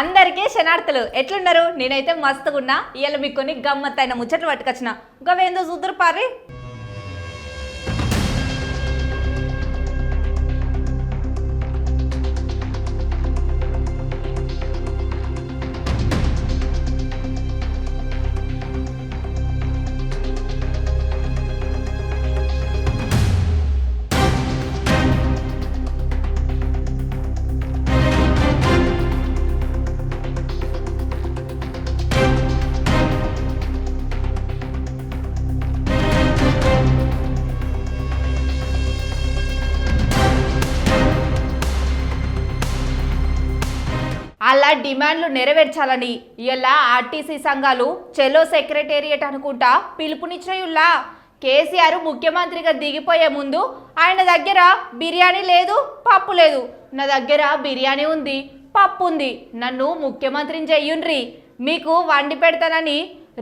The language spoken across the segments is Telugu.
అందరికీ శనార్థులు ఎట్లున్నారు? నేనైతే మస్తుగున్నా. ఇవాళ మీకు కొన్ని గమ్మత్తైన ముచ్చట్లు పట్టుకొచ్చిన. గవేందో చూద్దరు పారి. అలా డిమాండ్లు నెరవేర్చాలని ఇలా ఆర్టీసీ సంఘాలు చెలో సెక్రటేరియట్ అనుకుంటా పిలుపునిచ్చినయుల్లా. కేసీఆర్ ముఖ్యమంత్రిగా దిగిపోయే ముందు ఆయన దగ్గర బిర్యానీ లేదు, పప్పు లేదు. నా దగ్గర బిర్యానీ ఉంది, పప్పు ఉంది, నన్ను ముఖ్యమంత్రిని చెయ్యుండ్రి, మీకు వండి పెడతానని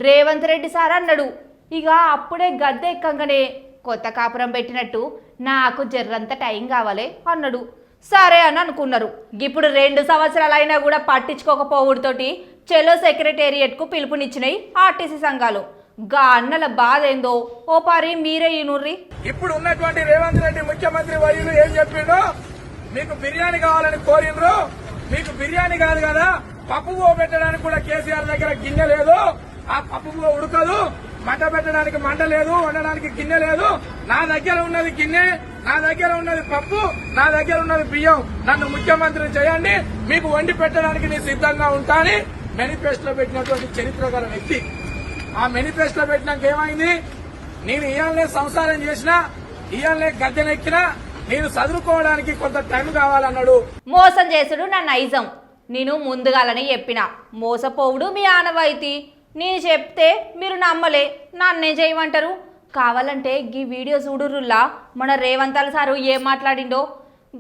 రేవంత్ రెడ్డి సార్ అన్నాడు. ఇక అప్పుడే గద్దె ఎక్కంగానే కొత్త కాపురం పెట్టినట్టు నాకు జర్రంత టైం కావాలి అన్నాడు. సరే అని అనుకున్నారు. ఇప్పుడు 2 సంవత్సరాలు అయినా కూడా పట్టించుకోకపోవడంతోటి చెలో సెక్రటేరియట్కు పిలుపునిచ్చినాయి ఆర్టీసీ సంఘాలు. గా అన్నల బాధ ఏందో ఓ పారి మీరే ఈనుర్రి. ఇప్పుడు ఉన్నటువంటి రేవంత్ రెడ్డి ముఖ్యమంత్రి వర్యులు ఏం చెప్పిండో, మీకు బిర్యానీ కావాలని కోరిండ్రు, మీకు బిర్యానీ కాదు కదా పప్పు బువ్వ పెట్టడానికి కూడా కేసీఆర్ దగ్గర గిన్నె లేదు, ఆ పప్పు బువ్వ ఉడకదు, మంట పెట్టడానికి మంట లేదు, వండడానికి గిన్నె లేదు, నా దగ్గర ఉన్నది గిన్నె, నా దగ్గర ఉన్నది పప్పు, నా దగ్గర ఉన్నది బియ్యం, నన్ను ముఖ్యమంత్రిని చేయండి, మీకు వండి పెట్టడానికి నేను సిద్ధంగా ఉంటానని మేనిఫెస్టోలో పెట్టినటువంటి చరిత్ర గల వ్యక్తి. ఆ మేనిఫెస్టోలో పెట్టినాక ఏమైంది? నేను ఇయాలనే సంసారం చేసినా, ఇయాలనే గద్దెనెక్కినా, నేను చదువుకోవడానికి కొంత టైం కావాలన్నాడు. మోసం చేసుడు నా నైజం, నేను ముందుగాలని చెప్పిన. మోసపోవుడు మీ ఆనవాయితీ. నేను చెప్తే మీరు నమ్మలే, నన్నేం చేయమంటారు? కావాలంటే గీ వీడియో చూడురుల్లా మన రేవంత్ సారు ఏం మాట్లాడిండో.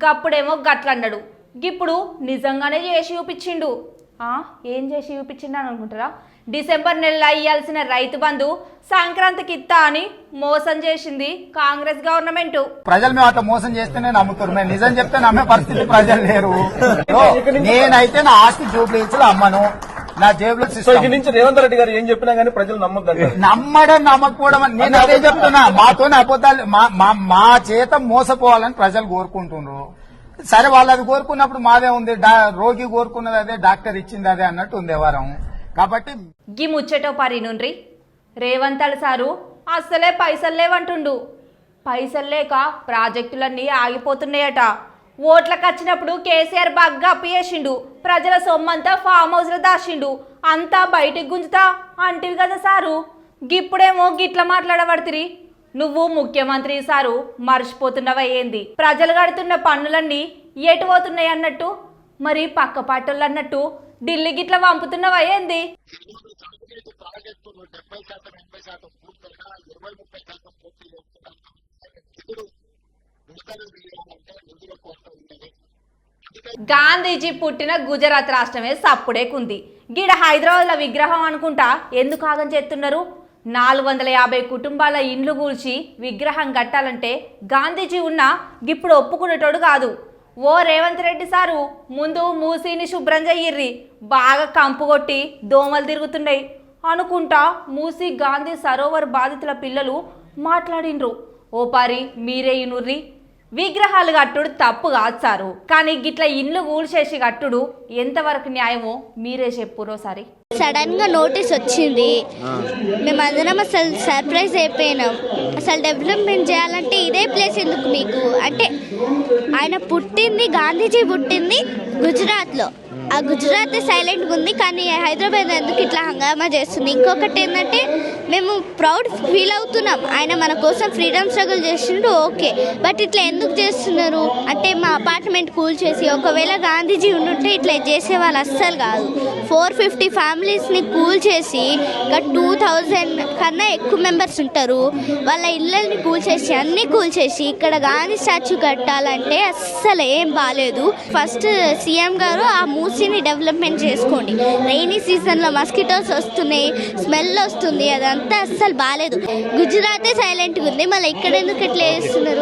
గప్పుడేమో గట్లన్నాడు, గిప్పుడు నిజంగానే చేసి చూపించిండు. ఏం చేసి చూపించిండు అని అనుకుంటారా? డిసెంబర్ నెలలో ఇయ్యాల్సిన రైతు బంధు సంక్రాంతికి ఇత్తా అని మోసం చేసింది కాంగ్రెస్ గవర్నమెంట్. ప్రజలు మేము అట్లా మోసం చేస్తేనే నమ్ముతారు, మేము నిజం చెప్తే నమ్మే పరిస్థితి ప్రజలు లేరు. నేనైతే నా ఆస్తి జూబ్లీహిల్స్ అమ్మను, నా జేబులో నుంచి రేవంత్ రెడ్డి గారు ఏం చెప్పినా గానీ ప్రజలు నమ్మద్దండి. నమ్మడం నమ్మకపోవడం నేను అదే చెప్తున్నా. మాతోనే అబద్ధాలు, మా చేత మోసపోవాలని ప్రజలు కోరుకుంటున్నారు. సరే వాళ్ళు అది కోరుకున్నప్పుడు మాదే ఉంది, రోగి కోరుకున్నది అదే, డాక్టర్ ఇచ్చింది అదే అన్నట్టు ఉంది వ్యవహారం. కాబట్టి గీ ముచ్చటో పారి నుండ్రి. రేవంత్ సారు అస్సలే పైసలు లేవంటుండు. పైసలు లేక ప్రాజెక్టులన్నీ ఆగిపోతున్నాయట. ఓట్లకు వచ్చినప్పుడు కేసీఆర్ బాగా అప్పేసిండు, ప్రజల సొమ్మంతా ఫామ్ హౌస్ లో దాచిండు, అంతా బయటికి గుంజుతా అంటివి కదా సారు. గిప్పుడేమో గిట్ల మాట్లాడబడుతురి. నువ్వు ముఖ్యమంత్రి సారు మర్చిపోతున్నవయ్యేంది? ప్రజలు కడుతున్న పన్నులన్నీ ఎటు పోతున్నాయి అన్నట్టు, మరి పక్క పాటోళ్ళు అన్నట్టు ఢిల్లీ గిట్ల పంపుతున్నవయ్యేంది? గాంధీజీ పుట్టిన గుజరాత్ రాష్ట్రమే సప్పుడేకుంది. గీడ హైదరాబాద్ లో విగ్రహం అనుకుంటా ఎందుకు ఆగం చేస్తున్నారు? 450 కుటుంబాల ఇండ్లు కూల్చి విగ్రహం కట్టాలంటే గాంధీజీ ఉన్నా ఇప్పుడు ఒప్పుకునేటోడు కాదు. ఓ రేవంత్ రెడ్డి సారు ముందు మూసీని శుభ్రం చెయ్యిర్రి, బాగా కంపు కొట్టి దోమలు తిరుగుతున్నాయి అనుకుంటా మూసీ గాంధీ సరోవర్ బాధితుల పిల్లలు మాట్లాడిండ్రు. ఓ పారి మీరే ఇనుర్రి. విగ్రహాలు కట్టుడు తప్పు కాదు సారు, కానీ గిట్ల ఇండ్లు కూల్చేసి కట్టుడు ఎంతవరకు న్యాయమో మీరే చెప్పురోసారి. సడన్ గా నోటీస్ వచ్చింది, మేమందరం అసలు సర్ప్రైజ్ అయిపోయినాం. అసలు డెవలప్మెంట్ చేయాలంటే ఇదే ప్లేస్ ఎందుకు మీకు అంటే, ఆయన పుట్టింది, గాంధీజీ పుట్టింది గుజరాత్లో. ఆ గుజరాత్ సైలెంట్గా ఉంది, కానీ హైదరాబాద్ ఎందుకు ఇట్లా హంగామా చేస్తుంది? ఇంకొకటి ఏంటంటే, మేము ప్రౌడ్ ఫీల్ అవుతున్నాం, ఆయన మన కోసం ఫ్రీడమ్ స్ట్రగుల్ చేసిండు, ఓకే, బట్ ఇట్లా ఎందుకు చేస్తున్నారు అంటే, మా అపార్ట్మెంట్ కూల్ చేసి, ఒకవేళ గాంధీజీ ఉండుంటే ఇట్లా చేసేవాళ్ళు అస్సలు కాదు. 450 ఫ్యామిలీస్ని కూల్ చేసి, ఇంకా 2000 కన్నా ఎక్కువ మెంబర్స్ ఉంటారు, వాళ్ళ ఇళ్ళని కూల్ చేసి, అన్నీ కూల్ చేసి ఇక్కడ గాంధీ స్టాచ్యూ కట్టాలంటే అస్సలు ఏం బాగాలేదు. ఫస్ట్ సీఎం గారు ఆ మూసీని డెవలప్మెంట్ చేసుకోండి. రైనీ సీజన్లో మస్కిటోస్ వస్తున్నాయి, స్మెల్ వస్తుంది, అదంతా అస్సలు బాగాలేదు. గుజరాతే సైలెంట్గా ఉంది, మళ్ళీ ఇక్కడ ఎందుకు ఎట్లా చేస్తున్నారు?